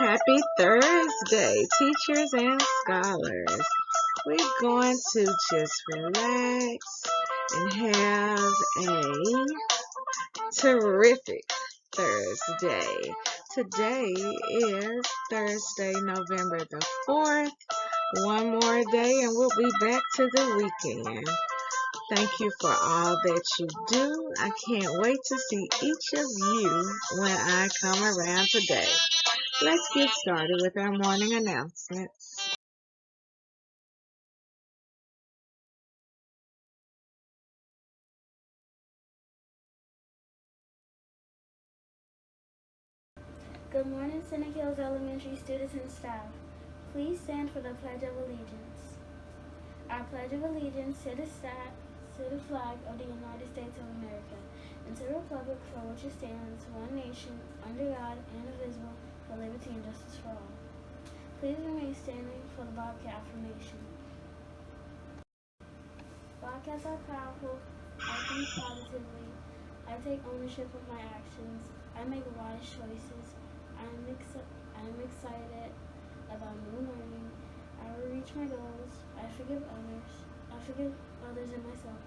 Happy Thursday, teachers and scholars. We're going to just relax and have a terrific Thursday. Today is Thursday, November the 4th. One more day and we'll be back to the weekend. Thank you for all that you do. I can't wait to see each of you when I come around today. Let's get started with our morning announcements. Good morning, Scenic Hills Elementary students and staff. Please stand for the Pledge of Allegiance. I pledge of allegiance to the flag of the United States of America and to the republic for which it stands, one nation, under God, indivisible, for liberty and justice for all. Please remain standing for the Bobcat formation. Bobcats are powerful. I think positively. I take ownership of my actions. I make wise choices. I'm excited about new learning. I will reach my goals. I forgive others and myself.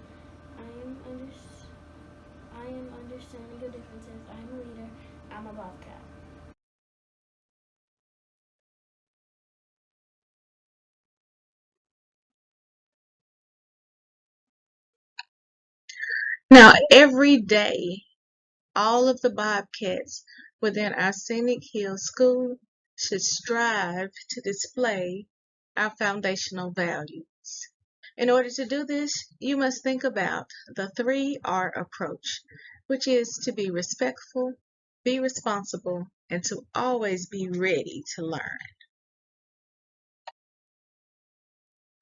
I am understanding of differences. I am a leader. I'm a Bobcat. Now, every day, all of the Bobcats within our Scenic Hills School should strive to display our foundational values. In order to do this, you must think about the 3R approach, which is to be respectful, be responsible, and to always be ready to learn.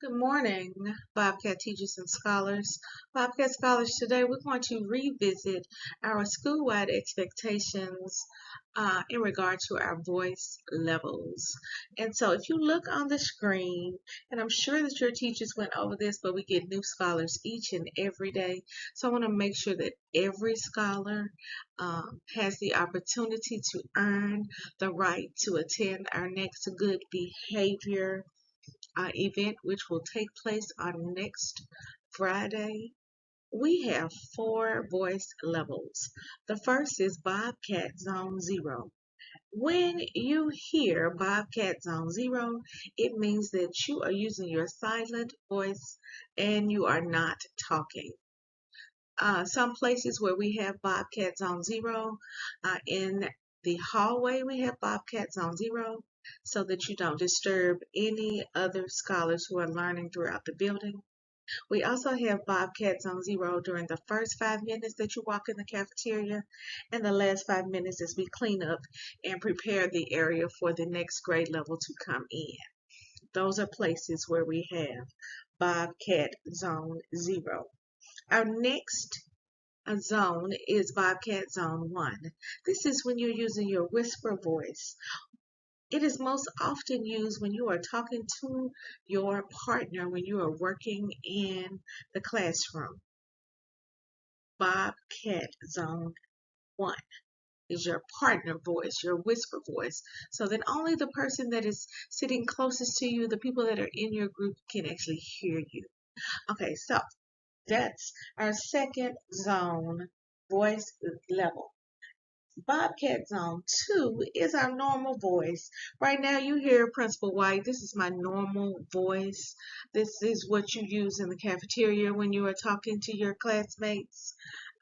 Good morning, Bobcat teachers and scholars. Bobcat scholars, today we're going to revisit our school-wide expectations in regard to our voice levels. And so if you look on the screen, and I'm sure that your teachers went over this, but we get new scholars each and every day. So I want to make sure that every scholar has the opportunity to earn the right to attend our next good behavior event, which will take place on next Friday. We have 4 voice levels. The first is Bobcat Zone 0. When you hear Bobcat Zone 0, it means that you are using your silent voice and you are not talking. Some places where we have Bobcat Zone 0, in the hallway we have Bobcat Zone 0, so that you don't disturb any other scholars who are learning throughout the building. We also have Bobcat Zone 0 during the first 5 minutes that you walk in the cafeteria and the last 5 minutes as we clean up and prepare the area for the next grade level to come in. Those are places where we have Bobcat Zone 0. Our next zone is Bobcat Zone 1. This is when you're using your whisper voice. It is most often used when you are talking to your partner when you are working in the classroom. Bobcat Zone 1 is your partner voice, your whisper voice, so that only the person that is sitting closest to you, the people that are in your group, can actually hear you. Okay, so that's our second zone voice level. Bobcat Zone 2 is our normal voice. Right now you hear Principal White. This is my normal voice. This is what you use in the cafeteria when you are talking to your classmates.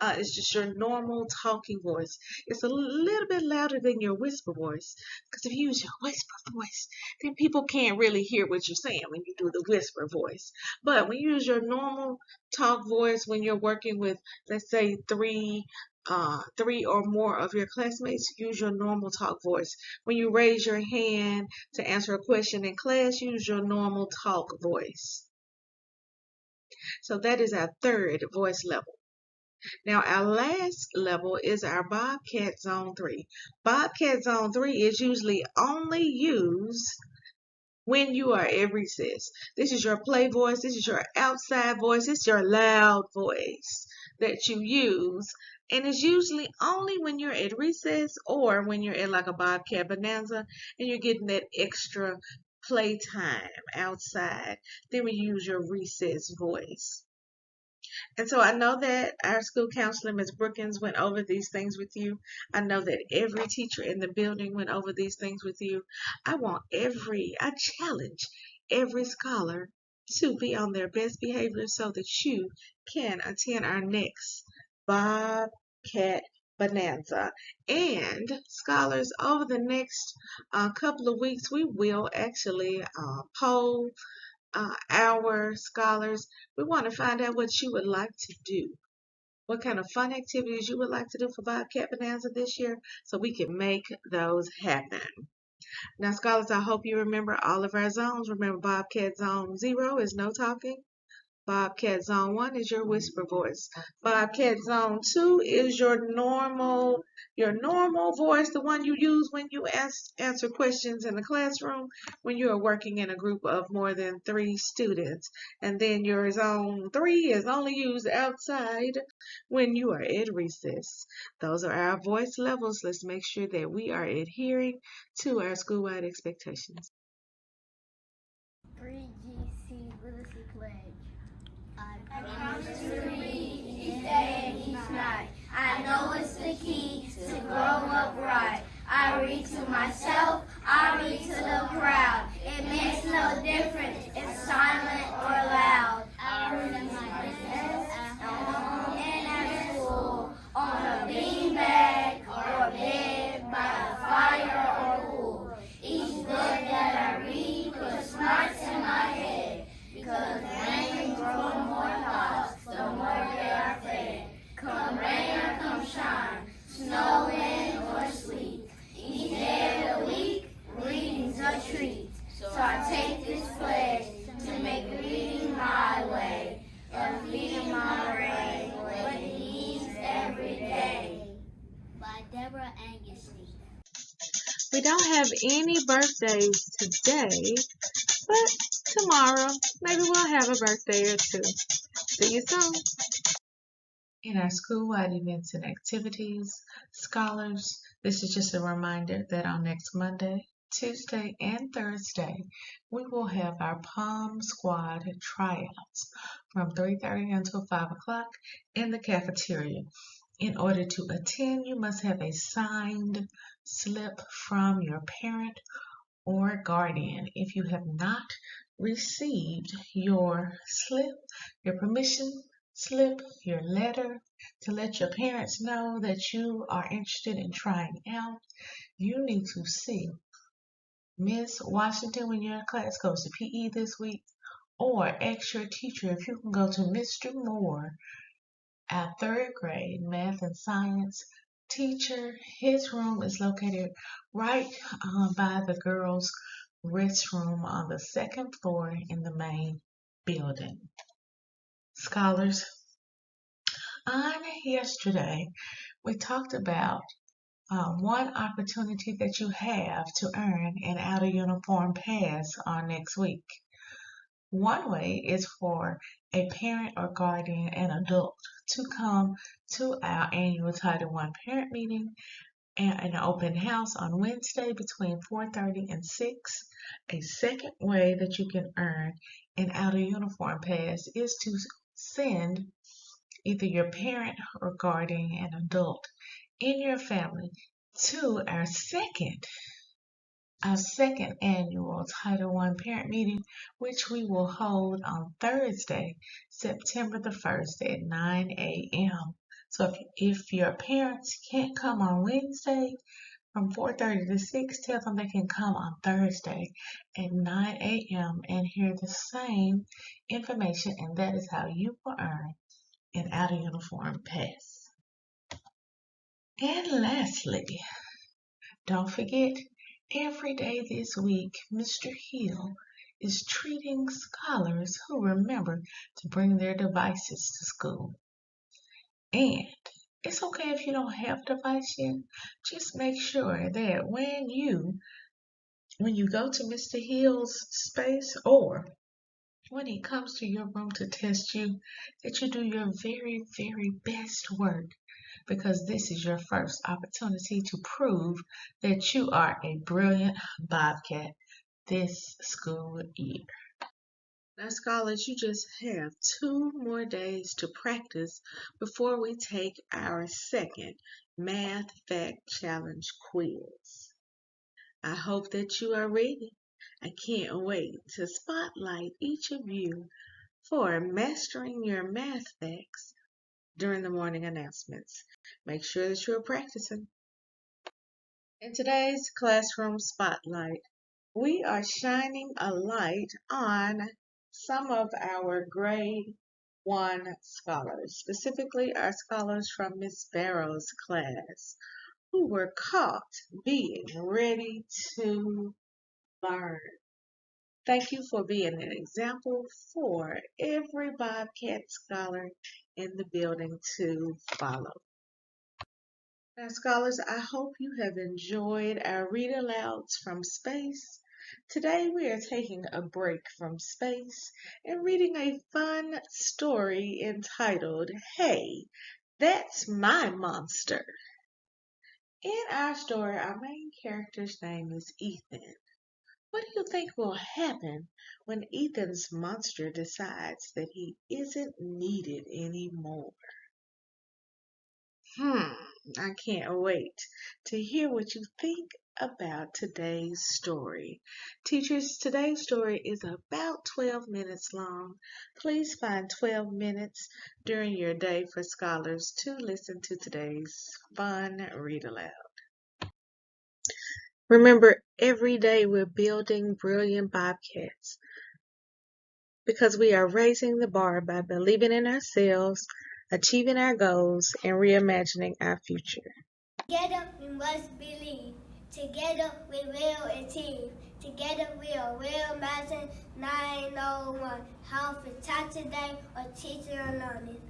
It's just your normal talking voice. It's a little bit louder than your whisper voice, because if you use your whisper voice, then people can't really hear what you're saying when you do the whisper voice. But when you use your normal talk voice, when you're working with, let's say, three or more of your classmates, use your normal talk voice. When you raise your hand to answer a question in class, use your normal talk voice. So that is our third voice level. Now our last level is our Bobcat Zone 3. Bobcat Zone 3 is usually only used when you are at recess. This is your play voice, this is your outside voice, it's your loud voice that you use And it's usually only when you're at recess or when you're at like a Bobcat Bonanza and you're getting that extra playtime outside. Then we use your recess voice. And so I know that our school counselor, Ms. Brookins, went over these things with you. I know that every teacher in the building went over these things with you. I challenge every scholar to be on their best behavior so that you can attend our next Bobcat Bonanza. And scholars, over the next couple of weeks, we will actually poll our scholars. We want to find out what you would like to do. What kind of fun activities you would like to do for Bobcat Bonanza this year so we can make those happen. Now, scholars, I hope you remember all of our zones. Remember, Bobcat Zone 0 is no talking. Bobcat Zone 1 is your whisper voice. Bobcat Zone 2 is your normal voice, the one you use when you answer questions in the classroom when you are working in a group of more than 3 students. And then your Zone 3 is only used outside when you are at recess. Those are our voice levels. Let's make sure that we are adhering to our school-wide expectations. 3GC Literacy Pledge. I promise to read each day and each night. I know it's the key to growing up right. I read to myself, I read to the crowd. It makes no difference if silent or loud. I read at my desk, at home, and at school, on a beanbag or bed, by a fire or pool. Each book that I read puts smarts in my head, because rain grows more thoughts, the more they are fed. Come rain or come shine, snow, wind, or sleet, each day of the week, reading's a treat. So I take this pledge to make reading my way, and feeding my brain what it needs every day. By Deborah Angustein. We don't have any birthdays today, but tomorrow maybe we'll have a birthday or two. See you soon. In our school-wide events and activities, scholars, this is just a reminder that on next Monday, Tuesday, and Thursday, we will have our Palm Squad tryouts from 3:30 until 5 o'clock in the cafeteria. In order to attend, you must have a signed slip from your parent or guardian. If you have not received your slip, your permission slip, your letter to let your parents know that you are interested in trying out, you need to see Miss Washington when your class goes to PE this week, or ask your teacher if you can go to Mr. Moore, our 3rd grade math and science teacher. His room is located right by the girls' restroom on the 2nd floor in the main building. Scholars, on yesterday, we talked about one opportunity that you have to earn an out-of-uniform pass on next week. One way is for a parent or guardian, an adult, to come to our annual Title I parent meeting and an open house on Wednesday between 4:30 and 6. A second way that you can earn an out-of-uniform pass is to send either your parent or guardian, an adult in your family, to our second annual Title I parent meeting, which we will hold on Thursday, September the 1st at 9 a.m. So if your parents can't come on Wednesday from 4:30 to 6, tell them they can come on Thursday at 9 a.m. and hear the same information, and that is how you will earn an out-of-uniform pass. And lastly, don't forget, every day this week, Mr. Hill is treating scholars who remember to bring their devices to school. And it's okay if you don't have a device yet. Just make sure that when you go to Mr. Hill's space, or when he comes to your room to test you, that you do your very, very best work, because this is your first opportunity to prove that you are a brilliant Bobcat this school year. Now, scholars, you just have 2 more days to practice before we take our second Math Fact Challenge quiz. I hope that you are ready. I can't wait to spotlight each of you for mastering your math facts during the morning announcements. Make sure that you are practicing. In today's classroom spotlight, we are shining a light on some of our grade 1 scholars, specifically our scholars from Miss Barrow's class, who were caught being ready to learn. Thank you for being an example for every Bobcat scholar in the building to follow. Now, scholars, I hope you have enjoyed our read alouds from space. Today we are taking a break from space and reading a fun story entitled, Hey, That's My Monster. In our story, our main character's name is Ethan. What do you think will happen when Ethan's monster decides that he isn't needed anymore? I can't wait to hear what you think about today's story. Teachers, today's story is about 12 minutes long. Please find 12 minutes during your day for scholars to listen to today's fun read aloud. Remember, every day we're building brilliant Bobcats because we are raising the bar by believing in ourselves, achieving our goals, and reimagining our future. Together we must believe. Together we will achieve. Together we are real imagine 901. How for taught today or teaching or learning.